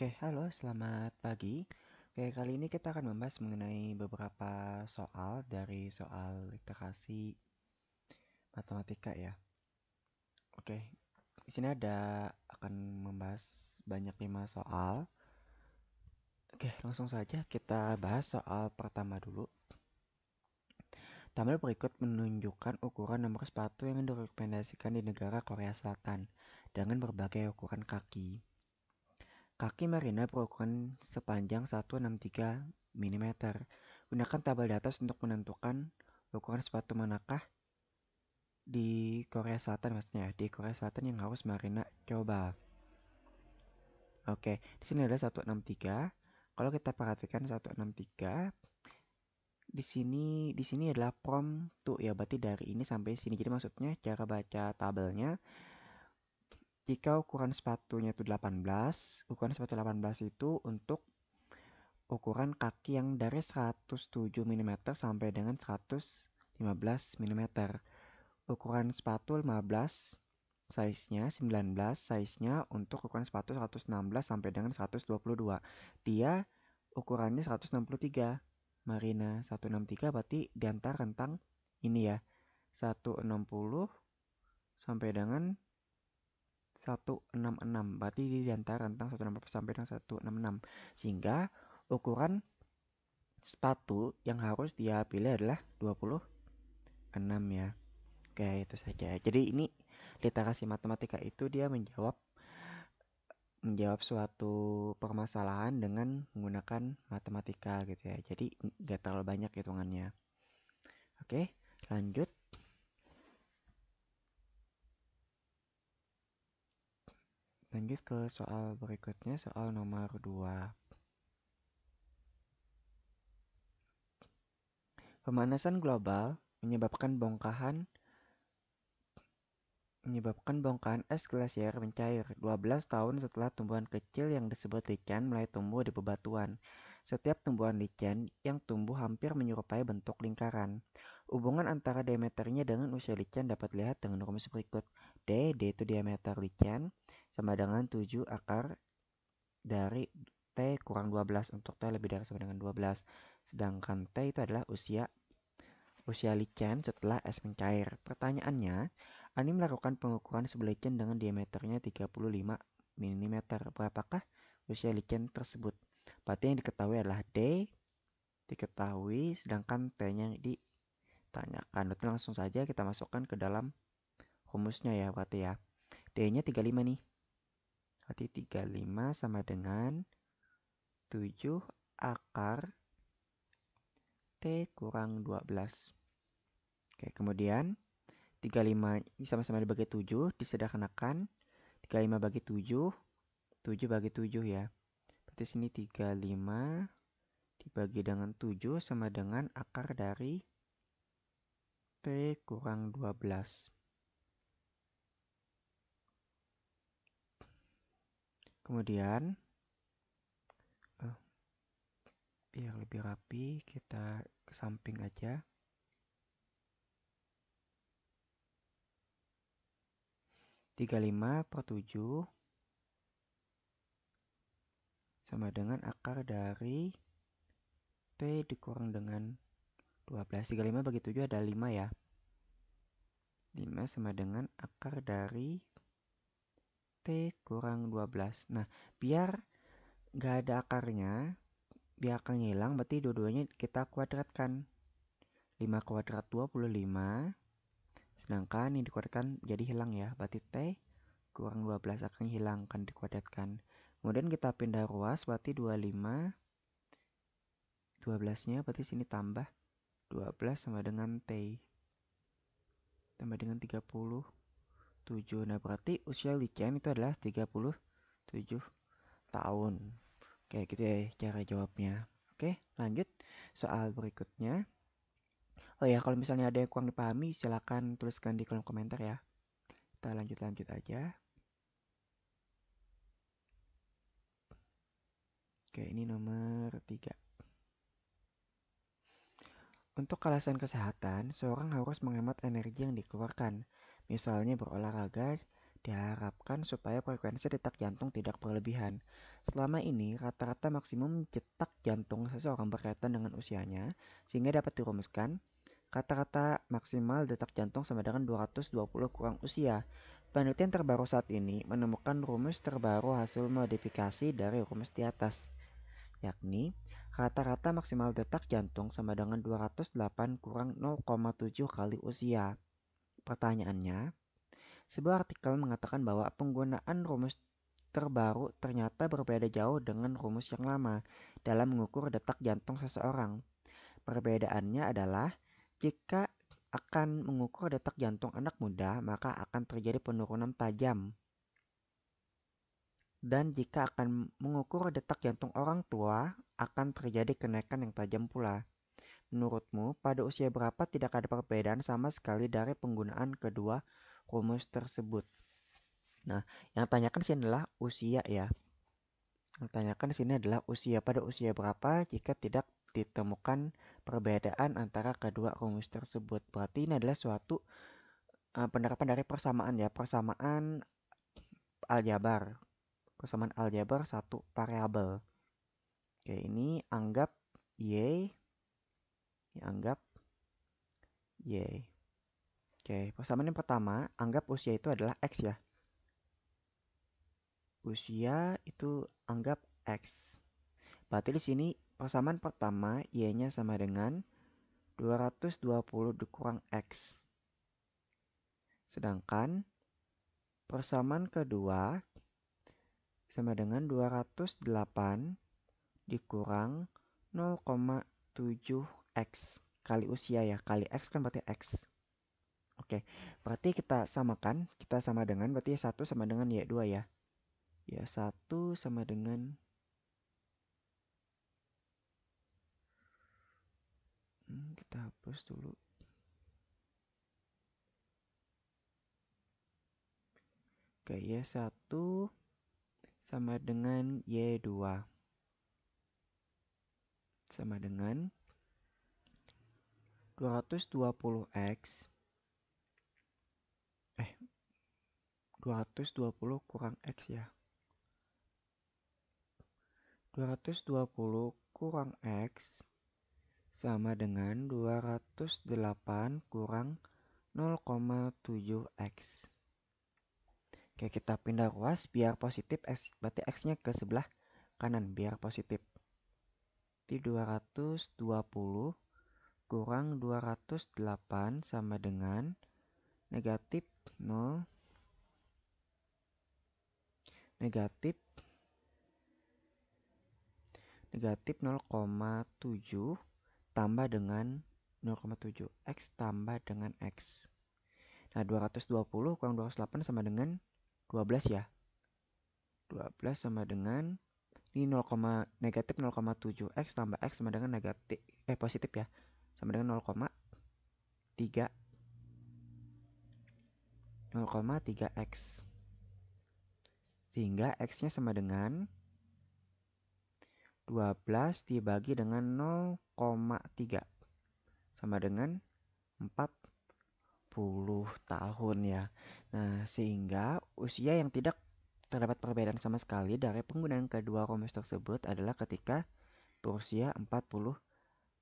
Oke, halo, selamat pagi. Oke, kali ini kita akan membahas mengenai beberapa soal dari soal literasi matematika ya. Oke, di sini akan membahas banyak 5 soal. Oke, langsung saja kita bahas soal pertama dulu. Tabel berikut menunjukkan ukuran nomor sepatu yang direkomendasikan di negara Korea Selatan dengan berbagai ukuran kaki. Kaki Marina berukuran sepanjang 163 mm. Gunakan tabel di atas untuk menentukan ukuran sepatu manakah di Korea Selatan, maksudnya di Korea Selatan yang harus Marina coba. Oke, di sini ada 163. Kalau kita perhatikan 163, di sini adalah from to ya, berarti dari ini sampai sini. Jadi maksudnya cara baca tabelnya, jika ukuran sepatunya itu 18, ukuran sepatu 18 itu untuk ukuran kaki yang dari 107 mm sampai dengan 115 mm. Ukuran sepatu 15, size-nya 19, size-nya untuk ukuran sepatu 116 sampai dengan 122. Dia ukurannya 163. Marina 163 berarti di antara rentang ini ya. 160 sampai dengan 166. Berarti di antara rentang 160 sampai dengan 166. Sehingga ukuran sepatu yang harus dia pilih adalah 26 ya. Oke, itu saja. Jadi ini literasi matematika itu dia menjawab suatu permasalahan dengan menggunakan matematika gitu ya. Jadi nggak terlalu banyak hitungannya. Oke, lanjut. Lanjut ke soal berikutnya, soal nomor 2. Pemanasan global menyebabkan bongkahan es glasier mencair 12 tahun setelah tumbuhan kecil yang disebut lichen mulai tumbuh di bebatuan. Setiap tumbuhan lichen yang tumbuh hampir menyerupai bentuk lingkaran. Hubungan antara diameternya dengan usia lichen dapat dilihat dengan rumus berikut. D itu diameter lichen, sama dengan 7 akar dari T kurang 12, untuk T lebih dari sama dengan 12. Sedangkan T itu adalah usia lichen setelah es mencair. Pertanyaannya, Ani melakukan pengukuran sebuah lichen dengan diameternya 35 mm. Berapakah usia lichen tersebut? Berarti yang diketahui adalah D diketahui, sedangkan T-nya ditanyakan. Berarti langsung saja kita masukkan ke dalam rumusnya ya, berarti ya. D-nya 35 nih. Berarti 35 sama dengan 7 akar T kurang 12. Oke, kemudian 35 ini sama-sama dibagi 7, disederhanakan. 35 bagi 7, 7 bagi 7 ya. Berarti sini 35 dibagi dengan 7 sama dengan akar dari T kurang 12. Kemudian, biar lebih rapi, kita ke samping aja. 35 per 7 sama dengan akar dari T dikurang dengan 12. 35 bagi 7 ada 5 ya. 5 sama dengan akar dari T kurang 12. Nah, biar nggak ada akarnya, biar akan hilang, berarti dua-duanya kita kuadratkan. 5 kuadrat 25, sedangkan ini dikuadratkan jadi hilang ya. Berarti T kurang 12 akan hilang, kan dikuadratkan. Kemudian kita pindah ruas, berarti 25, 12-nya berarti sini tambah 12 sama dengan T. Tambah dengan 37. Nah, berarti usia lichen itu adalah 37 tahun. Oke, gitu ya cara jawabnya. Oke, lanjut soal berikutnya. Oh ya, kalau misalnya ada yang kurang dipahami, silakan tuliskan di kolom komentar ya. Kita lanjut aja. Oke, ini nomor 3. Untuk alasan kesehatan, seorang harus menghemat energi yang dikeluarkan. Misalnya berolahraga diharapkan dilakukan supaya frekuensi detak jantung tidak berlebihan. Selama ini, rata-rata maksimum detak jantung seseorang berkaitan dengan usianya, sehingga dapat dirumuskan kata-kata maksimal detak jantung sama dengan 220 kurang usia. Penelitian terbaru saat ini menemukan rumus terbaru hasil modifikasi dari rumus di atas, yakni rata-rata maksimal detak jantung sama dengan 208 kurang 0,7 kali usia. Pertanyaannya, sebuah artikel mengatakan bahwa penggunaan rumus terbaru ternyata berbeda jauh dengan rumus yang lama dalam mengukur detak jantung seseorang. Perbedaannya adalah jika akan mengukur detak jantung anak muda, maka akan terjadi penurunan tajam. Dan jika akan mengukur detak jantung orang tua, akan terjadi kenaikan yang tajam pula. Menurutmu, pada usia berapa tidak ada perbedaan sama sekali dari penggunaan kedua rumus tersebut? Nah, yang tanyakan sini adalah usia ya. Yang tanyakan sini adalah usia. Pada usia berapa jika tidak ditemukan perbedaan antara kedua rumus tersebut? Berarti ini adalah suatu penerapan dari persamaan ya. Persamaan aljabar. Persamaan aljabar satu variabel. Oke, ini anggap Y. Ini anggap Y. Oke, persamaan yang pertama, anggap usia itu adalah X ya. Usia itu anggap X. Berarti di sini persamaan pertama Y-nya sama dengan 220 dikurang X. Sedangkan persamaan kedua sama dengan 208 dikurang 0,7 X kali usia ya. Kali X kan berarti X. Oke, berarti kita samakan. Kita sama dengan berarti Y1 sama dengan Y2 ya. Y1 sama dengan kita hapus dulu. Oke, Y1 sama dengan Y2 sama dengan 220X 220 kurang X ya. 220 kurang X sama dengan 208 kurang 0,7 X. Oke, kita pindah ruas biar positif X, berarti X-nya ke sebelah kanan biar positif. Di 220 kurang 208 sama dengan negatif 0 negatif 0,7 tambah dengan 0,7 X tambah dengan X. Nah, 220 kurang 208 sama dengan 12 ya. 12 sama dengan ini negatif 0,7 X tambah X sama dengan negatif positif ya. Sama dengan 0,3 X. Sehingga X-nya sama dengan 12 dibagi dengan 0,3 sama dengan 40 tahun ya. Nah, sehingga usia yang tidak terdapat perbedaan sama sekali dari penggunaan kedua rumus tersebut adalah ketika berusia 40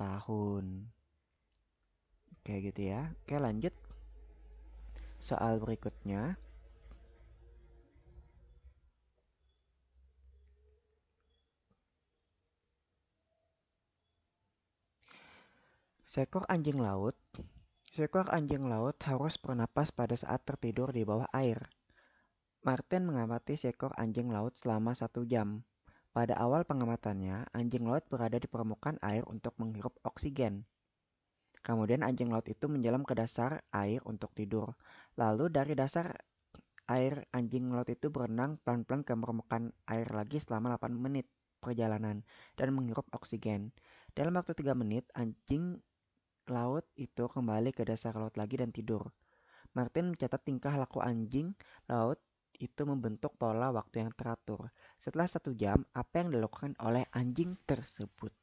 tahun. Kayak gitu ya. Oke, lanjut. Soal berikutnya. Seekor anjing laut harus bernapas pada saat tertidur di bawah air. Martin mengamati seekor anjing laut selama 1 jam. Pada awal pengamatannya, anjing laut berada di permukaan air untuk menghirup oksigen. Kemudian anjing laut itu menyelam ke dasar air untuk tidur. Lalu dari dasar air, anjing laut itu berenang pelan-pelan ke permukaan air lagi selama 8 menit perjalanan dan menghirup oksigen. Dalam waktu 3 menit, anjing laut itu kembali ke dasar laut lagi dan tidur. Martin mencatat tingkah laku anjing laut itu membentuk pola waktu yang teratur. Setelah 1 jam, apa yang dilakukan oleh anjing tersebut?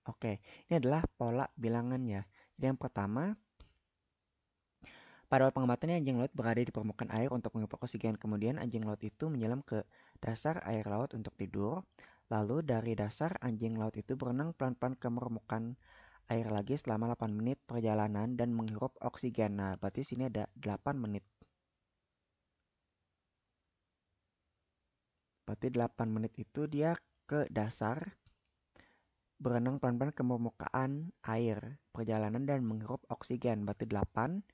Oke, ini adalah pola bilangannya. Jadi yang pertama, Pada awal pengamatannya, anjing laut berada di permukaan air untuk menghirup oksigen. Kemudian anjing laut itu menyelam ke dasar air laut untuk tidur. Lalu dari dasar, anjing laut itu berenang pelan-pelan ke permukaan air lagi selama 8 menit perjalanan dan menghirup oksigen. Nah, berarti sini ada 8 menit. Berarti 8 menit itu dia ke dasar, berenang pelan-pelan ke permukaan air perjalanan dan menghirup oksigen. Berarti 8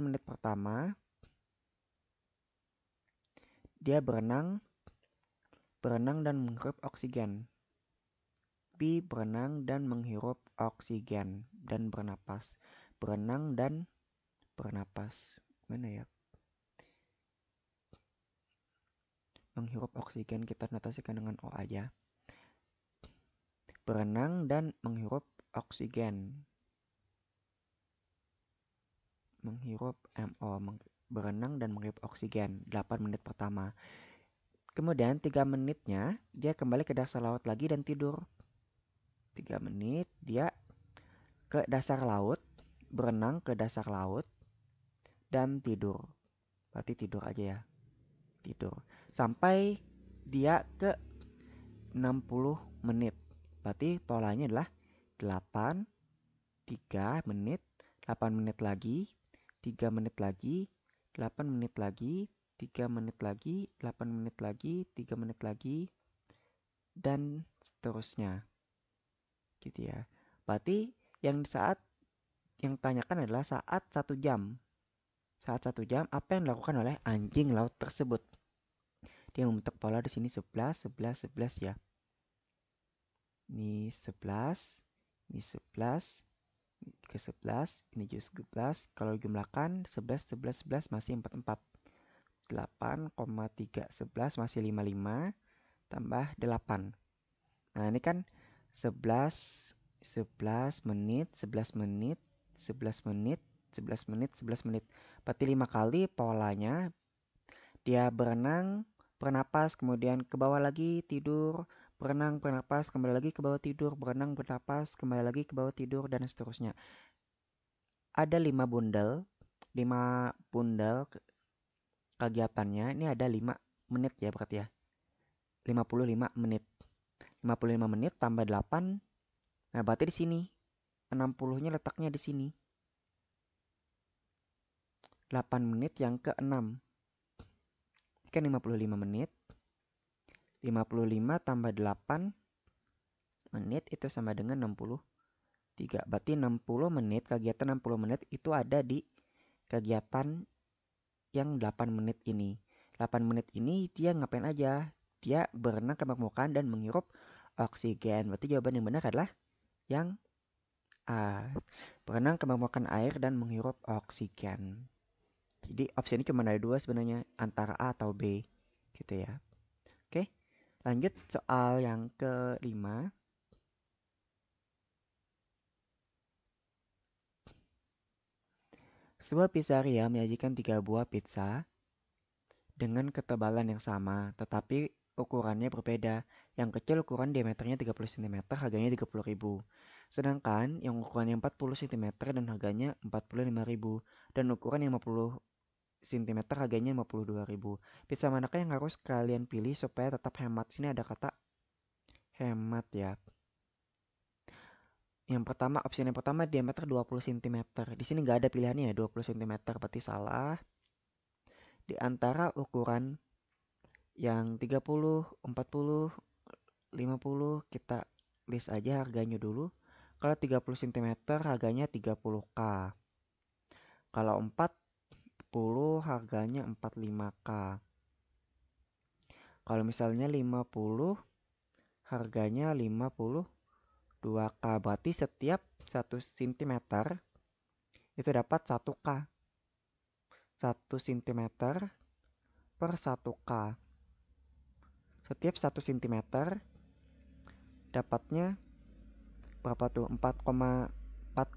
menit pertama dia berenang dan menghirup oksigen. B. Berenang dan menghirup oksigen dan bernapas. Berenang dan bernapas. Mana ya? Menghirup oksigen kita notasikan dengan O aja. Berenang dan menghirup oksigen. Menghirup MO. Berenang dan menghirup oksigen. 8 menit pertama. Kemudian 3 menitnya dia kembali ke dasar laut lagi dan tidur. 3 menit dia ke dasar laut, berenang ke dasar laut, dan tidur. Berarti tidur aja ya. Tidur. Sampai dia ke 60 menit. Berarti polanya adalah 8, 3 menit, 8 menit lagi, 3 menit lagi, 8 menit lagi, 3 menit lagi, 8 menit lagi, 3 menit lagi, dan seterusnya. Gitu ya. Berarti yang saat yang tanyakan adalah saat 1 jam. Saat 1 jam apa yang dilakukan oleh anjing laut tersebut? Dia membentuk pola di sini 11, 11, 11 ya. Ini 11, ini 11, ke 11, ini juga 11. Kalau jumlahkan 11, 11, 11 masih 44. 8,3, 11 masih 55, tambah 8. Nah ini kan 11, 11 menit, 11 menit, 11 menit, 11 menit, 11 menit. Berarti 5 kali polanya. Dia berenang, bernapas, kemudian ke bawah lagi, tidur, berenang, bernapas, kembali lagi ke bawah tidur, berenang, bernapas, kembali lagi ke bawah tidur, dan seterusnya. Ada 5 bundel, 5 bundel kegiatannya. Ini ada 5 menit ya berarti ya. 55 menit. 55 menit tambah 8. Nah, berarti di sini 60-nya letaknya di sini. 8 menit yang ke-6. Kan 55 menit. 55 tambah 8 menit itu sama dengan 63. Berarti 60 menit, kegiatan 60 menit itu ada di kegiatan yang 8 menit ini. 8 menit ini dia ngapain aja? Dia berenang ke permukaan dan menghirup oksigen. Berarti jawaban yang benar adalah yang A. Berenang ke permukaan air dan menghirup oksigen. Jadi opsi ini cuma ada 2 sebenarnya, antara A atau B. Gitu ya. Oke, lanjut soal yang kelima. Sebuah pizzeria menyajikan 3 buah pizza dengan ketebalan yang sama, tetapi ukurannya berbeda. Yang kecil ukuran diameternya 30 cm, harganya 30.000. Sedangkan yang ukurannya 40 cm dan harganya 45.000. Dan ukuran yang 50 cm harganya 52.000. Pizza manakah yang harus kalian pilih supaya tetap hemat? Sini ada kata hemat ya. Yang pertama, opsi yang pertama diameter 20 cm. Di sini nggak ada pilihannya ya, 20 cm berarti salah. Di antara ukuran yang 30, 40, 50 kita list aja harganya dulu. Kalau 30 cm harganya 30k. Kalau 40 harganya 45k. Kalau misalnya 50 harganya 52k. Berarti setiap 1 cm itu dapat 1k. 1 cm per 1k. Setiap 1 cm dapatnya berapa tuh? 4,4.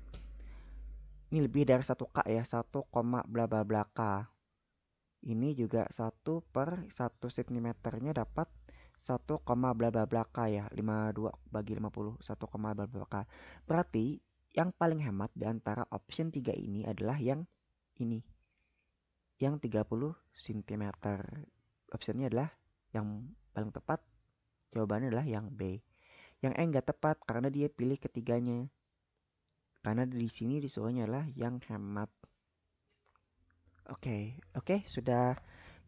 Ini lebih dari 1k ya, 1, bla bla bla k. Ini juga 1 per 1 cm-nya dapat 1, bla bla bla k ya. 52 bagi 50, 1, bla bla bla k. Berarti yang paling hemat di antara option 3 ini adalah yang ini. yang 30 cm. Opsinya adalah yang paling tepat, jawabannya adalah yang B. Yang E nggak tepat karena dia pilih ketiganya. Karena di sini disuruhnya adalah yang hemat. Oke, sudah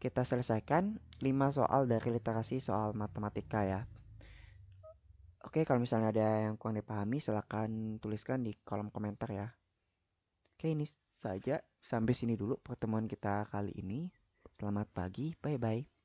kita selesaikan 5 soal dari literasi soal matematika ya. Oke, kalau misalnya ada yang kurang dipahami, silahkan tuliskan di kolom komentar ya. Oke, ini saja. Sampai sini dulu pertemuan kita kali ini. Selamat pagi, bye-bye.